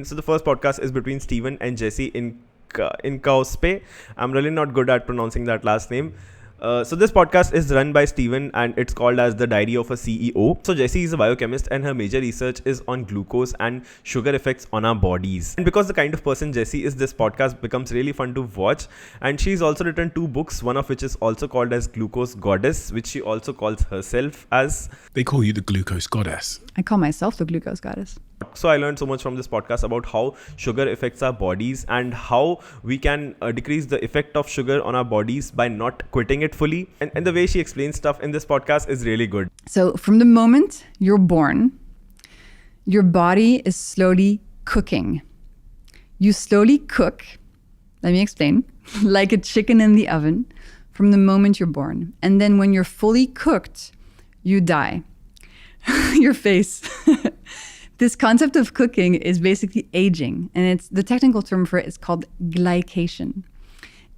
So the first podcast is between Steven and Jesse in Kauspe. I'm really not good at pronouncing that last name. So this podcast is run by Steven and it's called as the Diary of a CEO. So Jessie is a biochemist and her major research is on glucose and sugar effects on our bodies. And because the kind of person Jessie is, this podcast becomes really fun to watch. And she's also written 2 books, one of which is also called as Glucose Goddess, which she also calls herself as. They call you the glucose goddess. I call myself the glucose goddess. So I learned so much from this podcast about how sugar affects our bodies and how we can decrease the effect of sugar on our bodies by not quitting it fully. And the way she explains stuff in this podcast is really good. So from the moment you're born, your body is slowly cooking. You slowly cook, let me explain, like a chicken in the oven from the moment you're born. And then when you're fully cooked, you die. Your face. This concept of cooking is basically aging, and it's the technical term for it is called glycation.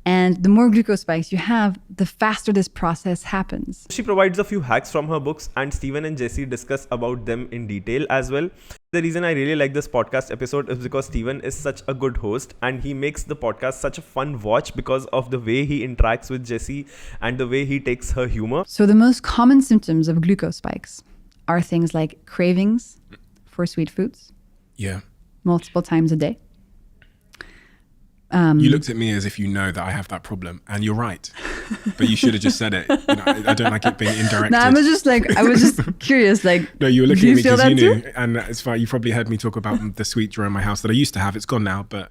And the more glucose spikes you have, the faster this process happens. She provides a few hacks from her books, and Steven and Jesse discuss about them in detail as well. The reason I really like this podcast episode is because Steven is such a good host and he makes the podcast such a fun watch because of the way he interacts with Jesse and the way he takes her humor. So the most common symptoms of glucose spikes are things like cravings for sweet foods. Yeah. Multiple times a day. You looked at me as if you know that I have that problem, and you're right. But you should have just said it. You know, I don't like it being indirected. No, I was just curious. Like, no, you were looking at me because you knew, too? and it's fine. You probably heard me talk about the sweet drawer in my house that I used to have. It's gone now, but.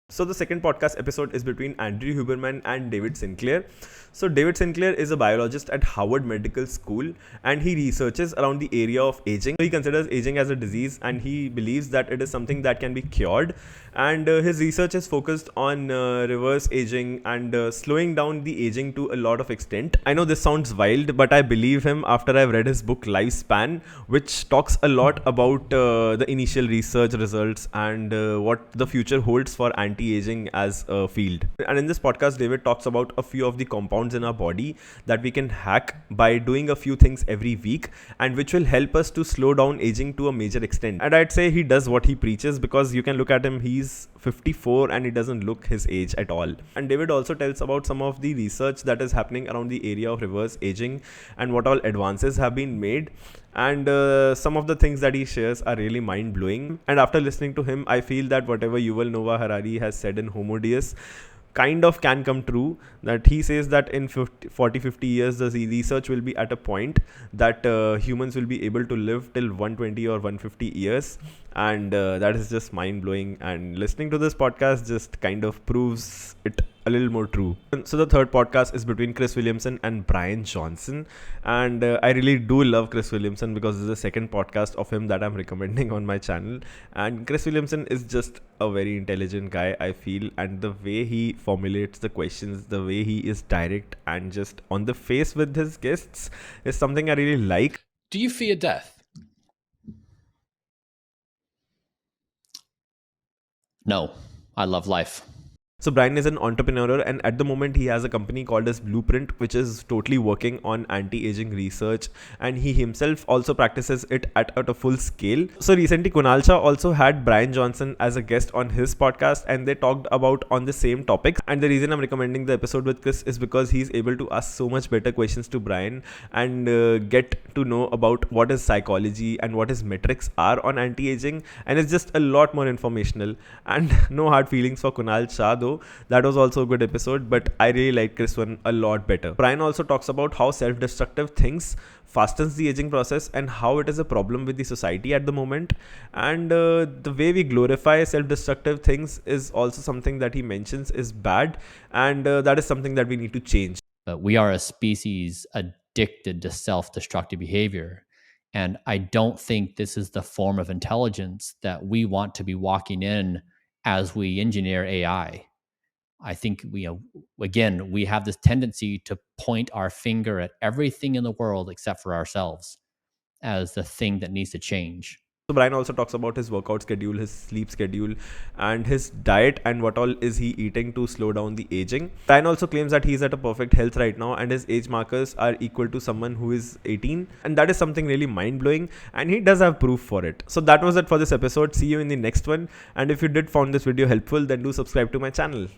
So the second podcast episode is between Andrew Huberman and David Sinclair. So David Sinclair is a biologist at Harvard Medical School and he researches around the area of aging. He considers aging as a disease and he believes that it is something that can be cured. And his research is focused on reverse aging and slowing down the aging to a lot of extent. I know this sounds wild, but I believe him after I've read his book Lifespan, which talks a lot about the initial research results and what the future holds for anti-aging as a field. And in this podcast, David talks about a few of the compounds in our body that we can hack by doing a few things every week and which will help us to slow down aging to a major extent. And I'd say he does what he preaches because you can look at him, he's 54 and he doesn't look his age at all. And David also tells about some of the research that is happening around the area of reverse aging and what all advances have been made. And some of the things that he shares are really mind-blowing. And after listening to him, I feel that whatever Yuval Noah Harari has said in Homo Deus kind of can come true, that he says that in 40-50 years the research will be at a point that humans will be able to live till 120 or 150 years, and that is just mind-blowing, and listening to this podcast just kind of proves it a little more true. So the third podcast is between Chris Williamson and Brian Johnson, and I really do love Chris Williamson because this is the second podcast of him that I'm recommending on my channel. And Chris Williamson is just a very intelligent guy, I feel, and the way he formulates the questions, the way he is direct and just on the face with his guests is something I really like. Do you fear death? No, I love life. So Brian is an entrepreneur and at the moment he has a company called as Blueprint, which is totally working on anti-aging research, and he himself also practices it at a full scale. So recently Kunal Shah also had Brian Johnson as a guest on his podcast and they talked about on the same topics. And the reason I'm recommending the episode with Chris is because he's able to ask so much better questions to Brian and get to know about what his psychology and what his metrics are on anti-aging, and it's just a lot more informational. And no hard feelings for Kunal Shah though. That was also a good episode, but I really like Chris one a lot better. Brian also talks about how self-destructive things fastens the aging process and how it is a problem with the society at the moment, and the way we glorify self-destructive things is also something that he mentions is bad, and that is something that we need to change. We are a species addicted to self-destructive behavior, and I don't think this is the form of intelligence that we want to be walking in as we engineer AI. I think we have this tendency to point our finger at everything in the world except for ourselves as the thing that needs to change. So Brian also talks about his workout schedule, his sleep schedule, and his diet, and what all is he eating to slow down the aging. Brian also claims that he's at a perfect health right now, and his age markers are equal to someone who is 18, and that is something really mind-blowing, and he does have proof for it. So that was it for this episode. See you in the next one, and if you did found this video helpful, then do subscribe to my channel.